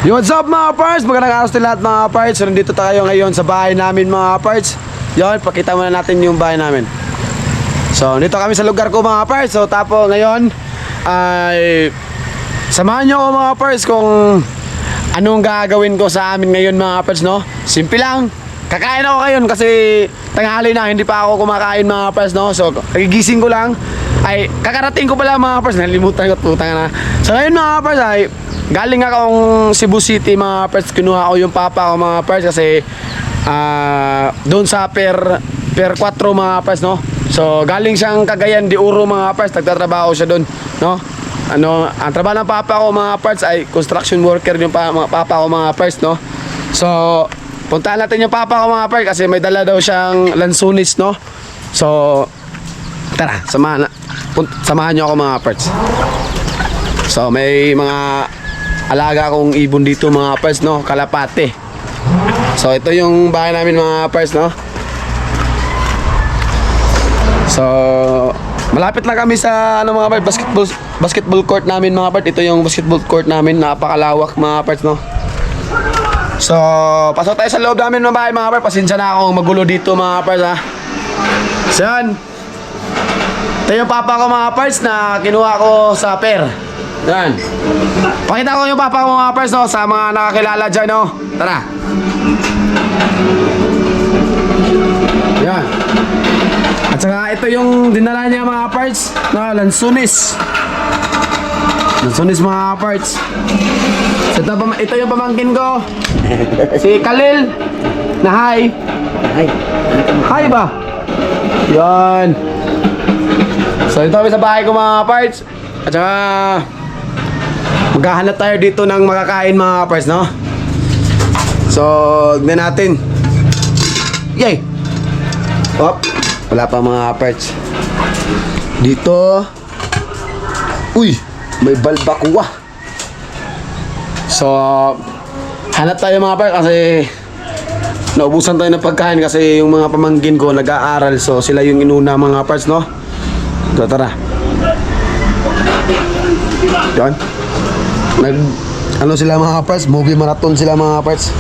Yo, what's up mga parts? Magandang araw sa lahat mga parts. So, nandito tayo ngayon sa bahay namin mga parts. Yon, pakita muna natin yung bahay namin. So, dito kami sa lugar ko mga parts. So, tapo ngayon ay samahan nyo ako mga parts kung anong gagawin ko sa amin ngayon mga parts, no? Simple lang. Kakain ako ngayon kasi tanghali na, hindi pa ako kumakain mga parts, no? So, nagigising ko lang. Ay, kakarating ko pala mga parts. Nalimutan ko, putang na. So, ngayon mga parts ay galing akong Cebu City mga parts. Kinuha ko yung papa ko mga parts kasi doon sa per 4 mga parts, no? So galing siyang Cagayan de Oro mga parts. Nagtatrabaho siya doon, no? Ang trabaho ng papa ko mga parts ay construction worker yung papa ko mga parts, no? So puntahan natin yung papa ko mga parts kasi may dala daw siyang lansunis, no? So tara, samahan niyo ako mga parts. So may mga alaga akong ibon dito mga parts, no? Kalapate. So ito yung bahay namin mga parts, no? So malapit lang kami sa ano mga parts, basketball court namin mga parts. Ito yung basketball court namin, napakalawak mga parts, no? So pasok tayo sa loob namin ng bahay mga parts. Pasensya na akong magulo dito mga parts, ha. So yan, ito yung papa ko mga parts na kinuha ko sa per. Yan. Pakita ko yung papa ko mga parts, no, sa mga nakakilala dyan, no. Tara. Yan. At saka ito yung dinala niya mga parts, no, lansunis. Lansunis mga parts. So, ito yung pamangkin ko. Si Khalil. Na hi. Hi. Hi ba? Yan. So ito kami sa bahay ko mga parts. At saka maghahanap tayo dito ng makakain mga parts, no? So, tignan natin. Yay! Op, wala pa mga parts. Dito. Uy, may balbakuwa. So, hanap tayo mga parts kasi naubusan tayo ng pagkain kasi yung mga pamangkin ko nag-aaral. So, sila yung inuna mga parts, no? So, tara. Yan. Ano sila mga parts? Movie marathon sila mga parts.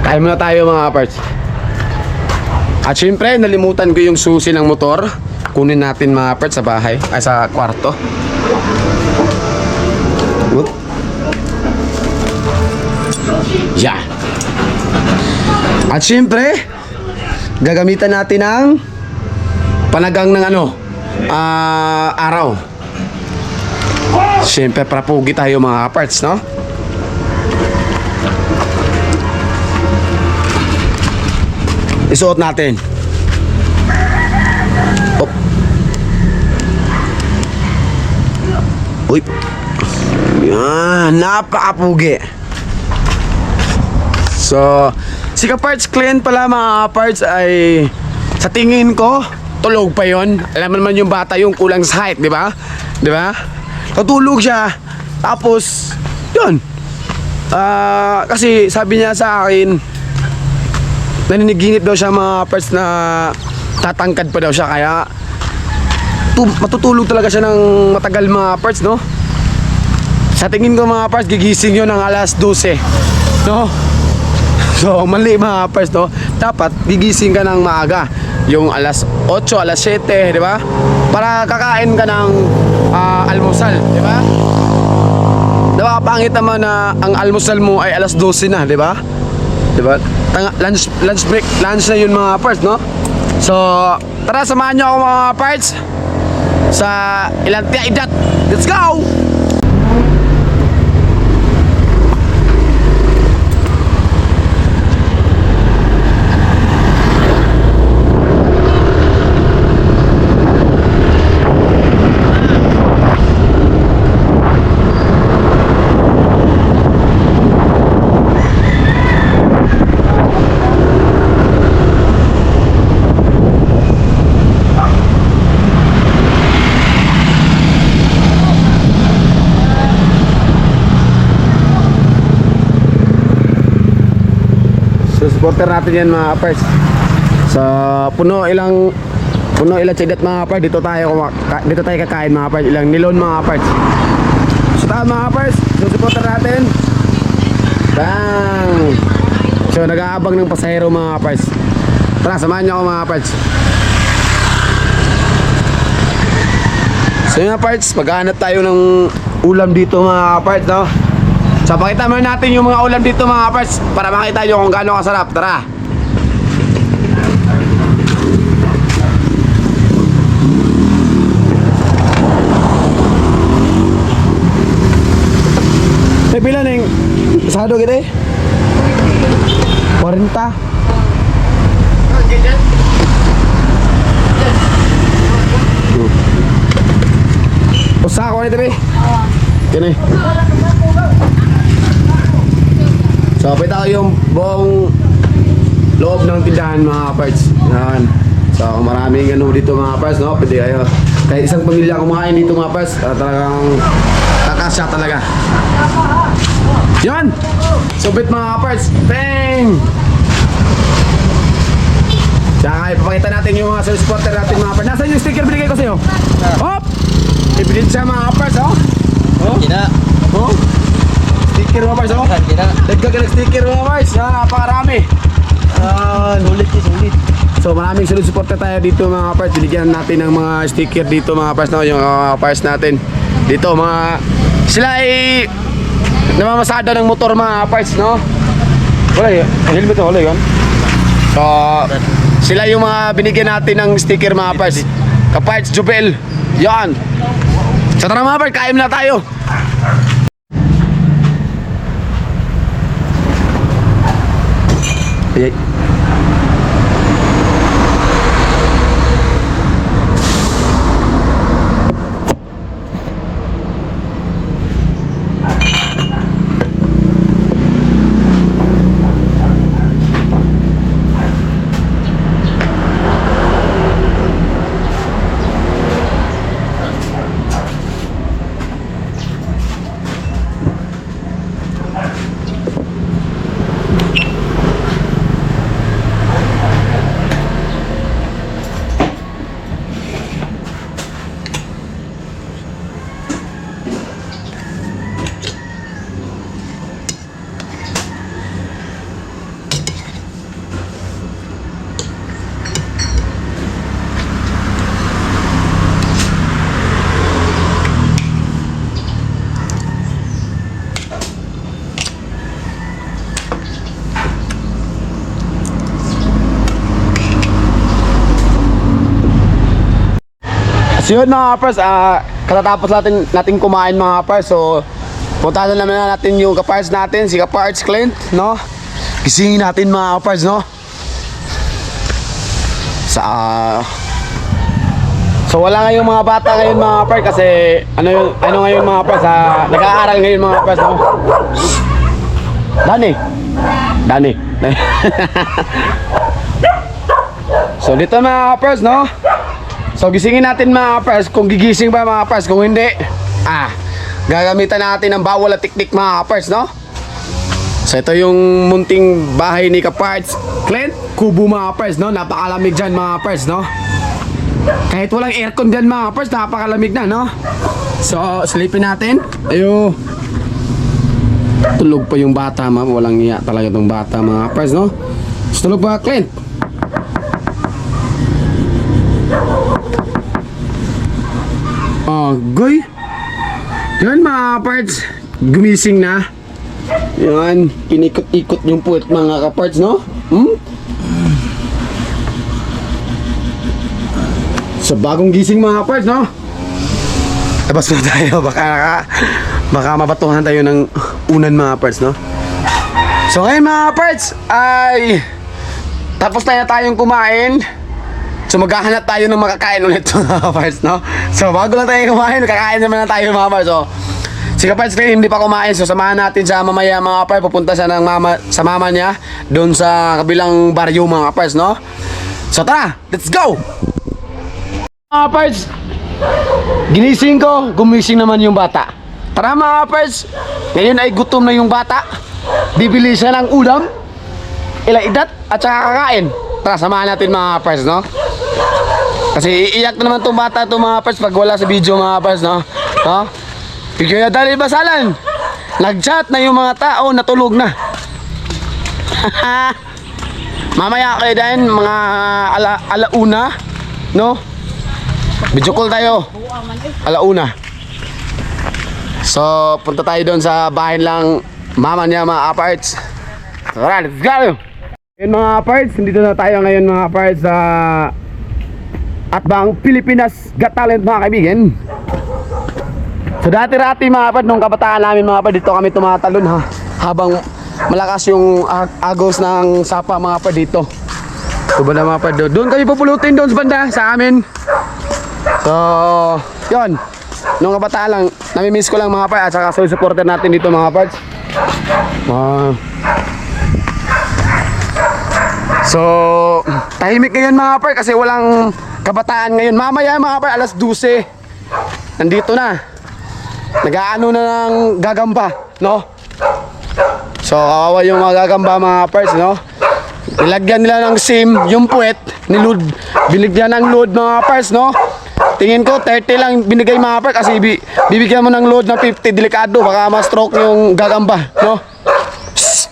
Kain muna tayo mga parts. At syempre, nalimutan ko yung susi ng motor. Kunin natin mga parts sa bahay. Ay, sa kwarto. Yeah. At syempre, gagamitan natin ng panagang ng ano, araw. Siyempre, prapugi tayo mga parts, no? Isuot natin. Op. Uy. Yan, napakapugi. So, si ka-parts clean pala mga parts ay sa tingin ko tulog pa yon. Alam mo naman yung bata yung kulang sa height, di ba? Di ba? Tutulog siya. Tapos, yun. Kasi sabi niya sa akin, naniniginip daw siya mga parts na tatangkad pa daw siya. Kaya, matutulog talaga siya ng matagal mga parts, no? Sa tingin ko mga parts, gigising yun ng alas 12. No? So, mali mga parts, no? Dapat, gigising ka ng maaga. Yung alas 8, alas 7, di ba? Para kakain ka ng almusal, di ba? Diba, pangit naman na ang almusal mo ay alas 12 na, di ba? Di ba? Lunch break, lunch na yun mga parts, no? So, tara, samahan nyo ako mga parts sa Ilantia Idat. Let's go! So, supporter natin yan mga parts. So, puno ilang tiyadat mga parts. Dito tayo kakain mga parts. Ilang nilon mga parts. So, Shout out mga parts, susuportan natin. Bang! So nag-aabang ng pasahero mga parts. Tara, samahan niyo ako mga parts. So yun mga parts, maghahanap tayo ng ulam dito mga parts, no? So pakita muna natin yung mga ulam dito mga parts para makita nyo kung gaano kasarap. Tara! May pila na yung sado kita eh? 40. Usa ko nito be. Kini. So pita ko yung buong loob ng tindahan mga parts. Yan. So maraming ano dito mga parts, no? Pwede kayo. Kahit isang pamilya kumain dito mga parts, talagang kakasya talaga. Yan. Subit mga parts. Bang! Tsaka ipapakita natin yung mga service supporter natin mga parts. Nasaan yung sticker binigay ko sa'yo? Hop! Ibigay siya mga parts, oh. Oh. Kina. Oh. Sticker mga parts, oh. Kina. Dagdag ka ng sticker mga parts. Yan, napakarami. Sulit eh, sulit. So maraming service supporter tayo dito mga parts. Binigyan natin ng mga sticker dito mga parts, no? Yung mga parts natin. Dito mga... Sila ay... namamasada ng motor mga parts, no? Wala yun. Helmet to, wala yun. So... sila yung mga binigyan natin ng sticker mga parts. Kaparts Jubel. Yan. So tara mga parts, kain na tayo. Ay. So yun mga kapars, katatapos natin kumain mga kapars. So puntahan na naman natin yung kapars natin, si Kaparts Clint, no? Gisingin natin mga kapars, no? So wala ngayong mga bata ngayon mga kapars kasi ano ngayon mga kapars, nag-aaral ngayon mga kapars, no? Dani. So dito mga kapars, no? So gisingin natin mga kapars, kung gigising ba mga kapars, kung hindi, gagamitan natin ng bawal at tiktik mga kapars, no? So ito yung munting bahay ni Kaparts Clint, kubo mga kapars, no? Napakalamig dyan mga kapars, no? Kahit walang aircon dyan mga kapars, napakalamig na, no? So silipin natin. Ayo. Tulog pa yung bata, ma'am. Walang iya talaga tong bata mga kapars, no? So, tulog ba Clint? Goy. Yan mga kaparts, gumising na. Yan, kinikot-ikot yung puwet mga kaparts, no? Sa bagong gising mga kaparts, no? Labas na tayo, baka mabatuhan tayo ng unan mga kaparts, no? So ngayon mga kaparts ay tapos na tayong kumain. So maghahanap tayo ng makakain ulit mga kaparts, no? So bago lang tayo kumain, kakain naman na tayo mga kaparts. So si Kaparts Clint hindi pa kumain, so samahan natin siya mamaya mga kaparts. Pupunta siya ng sa mama niya doon sa kabilang baryo mga kaparts, no? So tara, let's go! Mga kaparts, ginising ko, gumising naman yung bata. Tara mga kaparts, ngayon ay gutom na yung bata. Bibili siya ng ulam, ilaidat at saka kakain. Tara, samahan natin mga kaparts, no? Kasi iiyak na naman itong bata itong mga parts pag wala sa video mga parts, no? No? Bigyan na dali basalan. Nag-chat na yung mga tao, natulog na. Mamaya kayo din, mga alauna, no? Video call tayo. Alauna. So, punta tayo doon sa bahay lang mama niya, mga aparts. Tara, let's go! Yun mga aparts, dito na tayo ngayon mga aparts sa Atbang Pilipinas Got Talent mga kaibigan. So dati-rati mga kapad, nung kabataan namin mga kapad, dito kami tumatalon ha. Habang malakas yung agos ng sapa mga kapad dito. So ba na mga kapad, doon kami pupulutin doon sa banda sa amin. So, yun. Nung kabataan lang, namimiss ko lang mga kapad at saka sa supporter natin dito mga kapad. So, tahimik ngayon mga kapad kasi walang kabataan ngayon. Mamaya mga kapad, alas 12. Nandito na. Nag-aano na ng gagamba, no? So, kawawa yung mga gagamba mga parts, no? Ilagyan nila ng SIM, yung puwet, niload, binigyan ng load mga parts, no? Tingin ko 30 lang binigay mga parts kasi bibigyan mo ng load ng 50, delikado, baka ma-stroke yung gagamba, no? Shhh!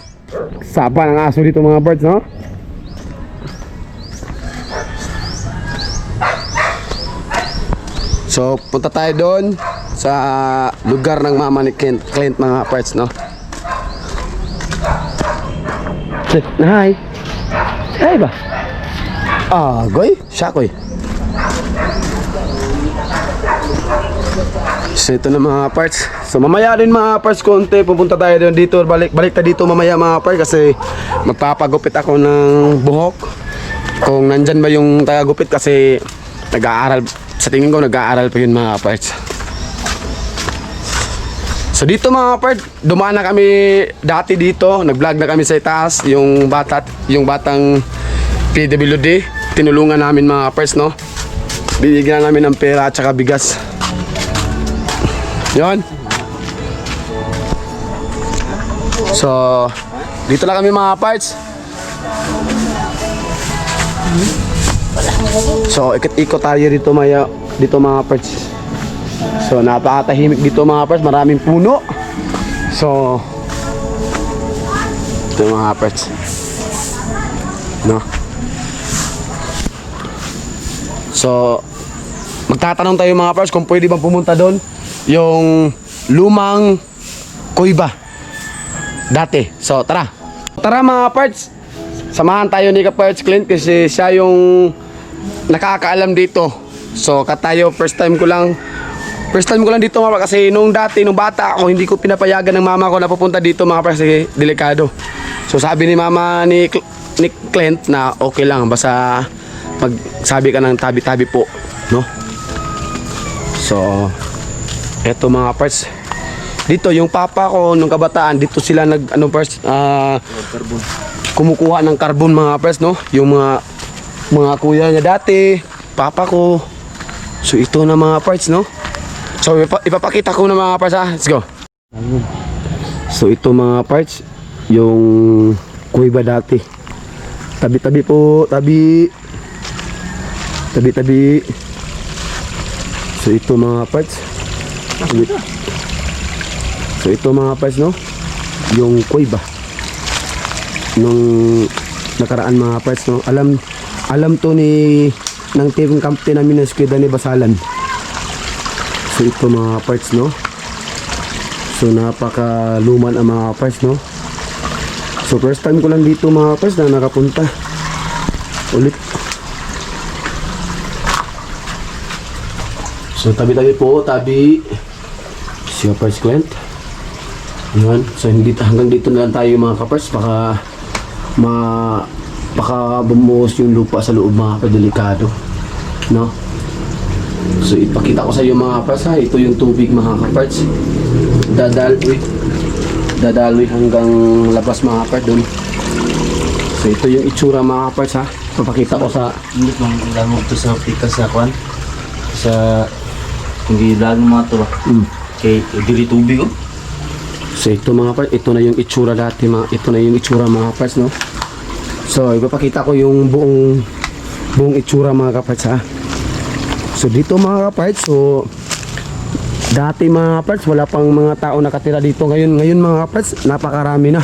Sapa ng aso dito mga parts, no? So, punta tayo doon sa lugar ng mama ni Clint mga parts, no? Hi. Hi ba? Goy? Siya koy. So, ito na mga parts. So, mamaya din mga parts konti. Pupunta tayo doon dito. Balik tayo dito mamaya mga parts kasi magpapagupit ako ng buhok. Kung nandyan ba yung tagagupit kasi nag-aaral. Sa tingin ko nag-aaral pa yun mga parts. So dito mga part, dumaan na kami dati dito, nag-vlog na kami sa itaas, yung batang PWD, tinulungan namin mga parts, no? Binigyan namin ng pera at saka bigas. Yun. So, dito lang kami mga parts. So, ikot-ikot tayo dito mga parts. So, napakatahimik dito mga parts, maraming puno. So, ito mga parts, no? So, magtatanong tayo mga parts kung pwede bang pumunta doon yung lumang kuiba dati. So, tara mga parts, samahan tayo ni Kaparts Clint kasi siya yung nakakaalam dito. So, katayo, first time ko lang dito mga kasi nung bata ako, hindi ko pinapayagan ng mama ko na pupunta dito mga kasi delikado. So sabi ni mama ni Clint na okay lang basta magsabi ka ng tabi-tabi po, no? So eto mga parts, dito yung papa ko nung kabataan, dito sila kumukuha ng carbon mga parts, no? Yung mga kuya niya dati, papa ko. So ito na mga parts, no? So ipapakita ko na mga parts ha. Let's go. So ito mga parts, yung kuiba dati. Tabi-tabi po, tabi. So ito mga parts. So ito mga parts, no? Yung kuiba nung nakaraan mga parts, no? Alam to ng team captain namin na Eskwela ni Basalan. So ito mga parts, no? So napakaluman ang mga parts, no? So first time ko lang dito mga parts na nakapunta ulit. So tabi-tabi po, tabi si Kaparts Clint. Yun. So hanggang dito na lang tayo mga kaparts, baka bumuhos yung lupa sa loob mga kadelikado, no? So ipakita ko sa iyo mga kaparts ha. Ito yung tubig mga kaparts. Dadaloy hanggang labas mga kaparts dun. So ito yung itsura mga kaparts ha. Papakita ko sa Hindi bang langog to sa pika sa kwan? Sa hindi vlog mga to ba? Kay dili tubig oh. So ito mga kaparts, ito na yung itsura dati ito na yung itsura mga kaparts, no? So ipapakita ko yung buong itsura mga kaparts ha. So dito mga kaparts, so Dati mga parts, wala pang mga tao nakatira dito. Ngayon mga parts, napakarami na.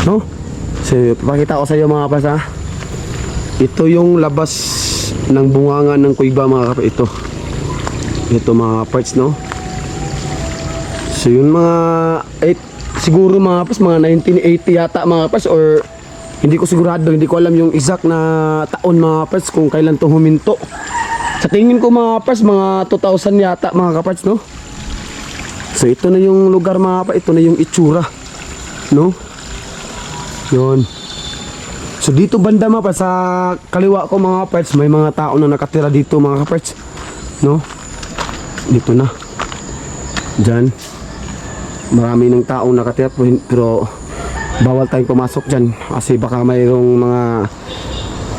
No? So, papakita ko sa iyo mga parts ha. Ito yung labas ng bunganga ng kuiba mga parts. Ito mga parts, no? So yun mga siguro mga parts, mga 1980 yata mga parts, or hindi ko sigurado, hindi ko alam yung exact na taon mga parts kung kailan to huminto. Sa tingin ko mga parts, mga 2000 yata mga kaparts, no? So ito na yung lugar mga kaparts, ito na yung itsura, no? Yun. So dito banda mga kaparts, sa kaliwa ko mga kaparts, may mga tao na nakatira dito mga kaparts, no? Dito na. Diyan. Marami ng tao nakatira pero bawal tayong pumasok dyan kasi baka mayroong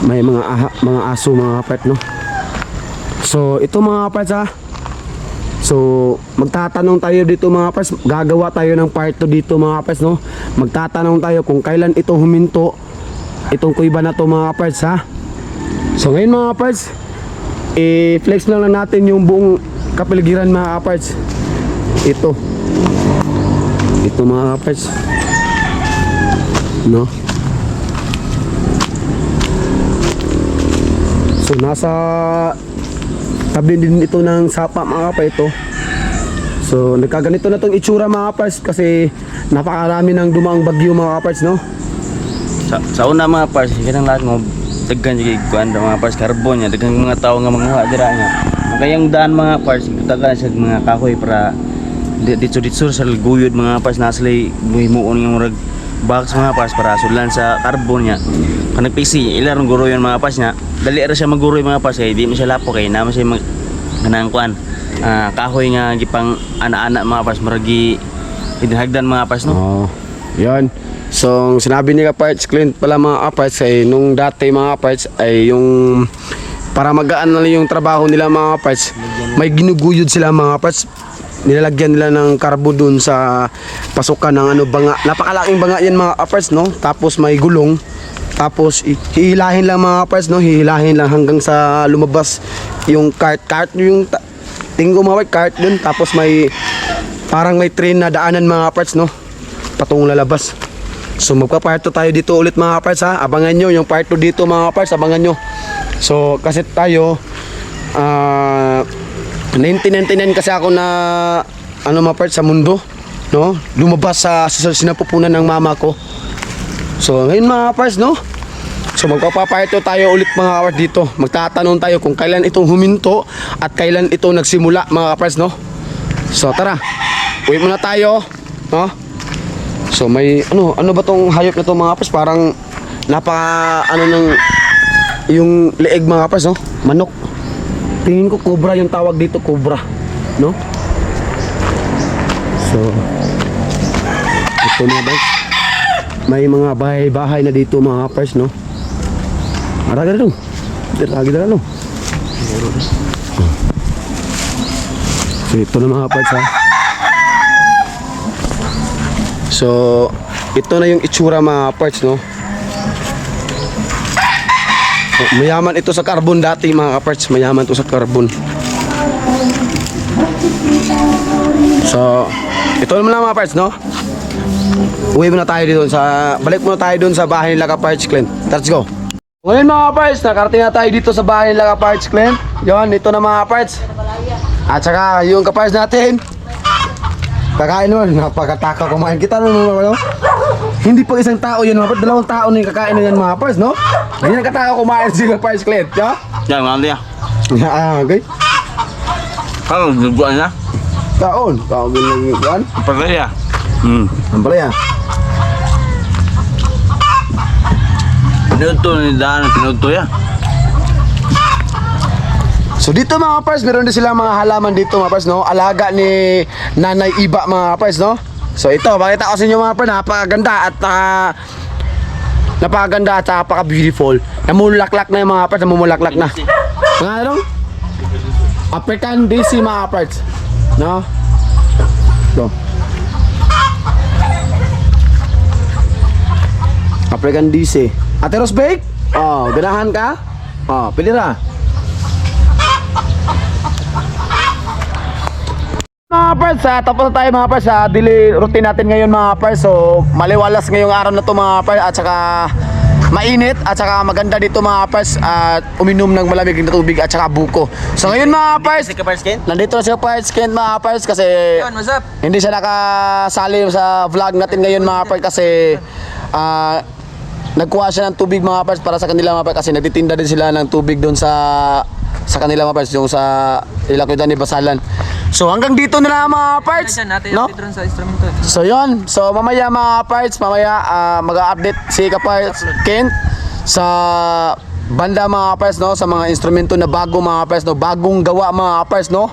mga aso mga kaparts, no? So ito mga kaparts ha. So magtatanong tayo dito mga kaparts, gagawa tayo ng part 2 dito mga kaparts, no? Magtatanong tayo kung kailan ito huminto, itong kuiba na to mga kaparts ha. So ngayon mga kaparts, i-flex lang natin yung buong kapaligiran mga kaparts. Ito mga kaparts, no? So nasa tabi din ito ng sapa mga kaparts ito. So nagkaganito na tong itsura mga kaparts kasi napakarami ng dumaang bagyo mga kaparts, no? Sa una mga pars, kanang lahat mo daghan jud kuan mga pars carbon nya, daghang mga tawo nga manguha dira nya. Kayang daan mga pars, daghan sa mga kahoy para dito sa guyod mga pars naslay muhimuon nga murag box mga pars para sulan sa carbon nya. Kanang PC ilarong guro yon mga pars nya. Dali ra siya maguroy mga pars kay di mo siya lapo kay naman siya kanang kuan kahoy nga gipang ana-ana mga pars maragi hinahagdan mga pars, no? Oh, yan. So sinabi ni kaparts Clint pala mga kaparts ay nung dati mga kaparts ay yung para magaan na yung trabaho nila mga kaparts, may ginuguyod sila mga kaparts, nilalagyan nila ng karbo dun sa pasukan ng banga, napakalaking banga yan mga kaparts, no? Tapos may gulong, tapos hihilahin lang mga kaparts, no? Hihilahin lang hanggang sa lumabas yung cart yung tinggo mga cart dun, tapos may parang may train na daanan mga kaparts, no? Patungong lalabas. So magpa-part 2 tayo dito ulit mga kaparts ha. Abangan nyo yung part 2 dito mga kaparts, abangan nyo. So kasi tayo 1999 kasi ako na mga parts sa mundo, no? Lumabas sa sinapupunan ng mama ko. So ngayon mga kaparts, no? So magpa-part 2 tayo ulit mga kaparts dito. Magtatanong tayo kung kailan itong huminto at kailan ito nagsimula mga kaparts, no? So tara, uwi muna tayo, no? So may ano ba tong hayop na to mga kaparts, parang napaka ng yung leeg mga kaparts, no? Manok. Tingin ko cobra yung tawag dito, cobra, no? So ito na guys, may mga bahay na dito mga kaparts, no? Araga na dong, lagi na no. So ito na mga kaparts ha. So ito na yung itsura mga parts, no? So, mayaman ito sa carbon dati mga parts, mayaman ito sa carbon. So ito naman mga parts, no? Uwi muna tayo dito balik muna tayo dun sa bahay nila kaparts Clint. Let's go. Ngayon mga parts, nakarating na tayo dito sa bahay nila kaparts Clint. Yon, ito na mga parts. At saka yung kaparts natin kakain naman, napakataka kumain kita no? Hindi pa isang tao yun mga parts, dalawang tao na yung kakain na yan mga parts, no? Ganyan kataka kumain sila parts Clint, no? Yan mga dia. Okay. Ano duguan na? Taon ganyan yan. Pagaya. Ang palaya. Pinuto ni daan, pinuto ya. So dito mga pars, meron din sila mga halaman dito mga pars, no? Alaga ni Nanay Iba mga pars, no? So ito, pakita ko sa inyo mga pars, napakaganda at napaka-beautiful. Namumulaklak na yung mga pars, namumulaklak na. Mga ano? African DC mga pars, no? Ito. African DC. Ate Rosbake? Oh, ganahan ka? Oh, pili ra. Mga parts, tapos na tayo mga parts sa daily routine natin ngayon mga parts. So maliwalas ngayong araw na to mga parts at saka mainit at saka maganda dito mga parts at uminom ng malamig na tubig at saka buko. So ngayon mga parts, Ka Pars Ken? nandito na si Parts Kent mga parts kasi What's up? hindi siya nakasali sa vlog natin ngayon mga parts kasi nagkuha siya ng tubig mga parts para sa kanila mga parts kasi nagtitinda din sila ng tubig doon sa kanila mga parts yung sa Ilacudan ni Basalan. So hanggang dito na lang mga parts, Natin no? update ron sa instrumento. So yon, so mamaya mga parts, mamaya mag-update si Kaparts Kent sa banda mga parts no, sa mga instrumento na bago mga parts no, bagong gawa mga parts no.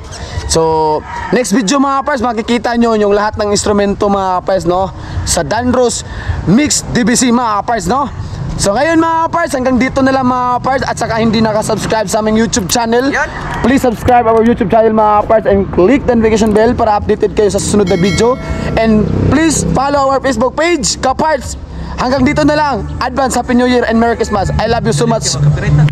So next video mga parts makikita nyo yung lahat ng instrumento mga parts no sa Danros Mix DBC mga parts no. So ngayon mga parts, hanggang dito na lang mga parts at saka hindi nakasubscribe sa aming YouTube channel. Yan. Please subscribe our YouTube channel mga parts and click the notification bell para updated kayo sa susunod na video. And please follow our Facebook page, Kaparts. Hanggang dito na lang. Advance Happy New Year and Merry Christmas. I love you so much. Copyright na.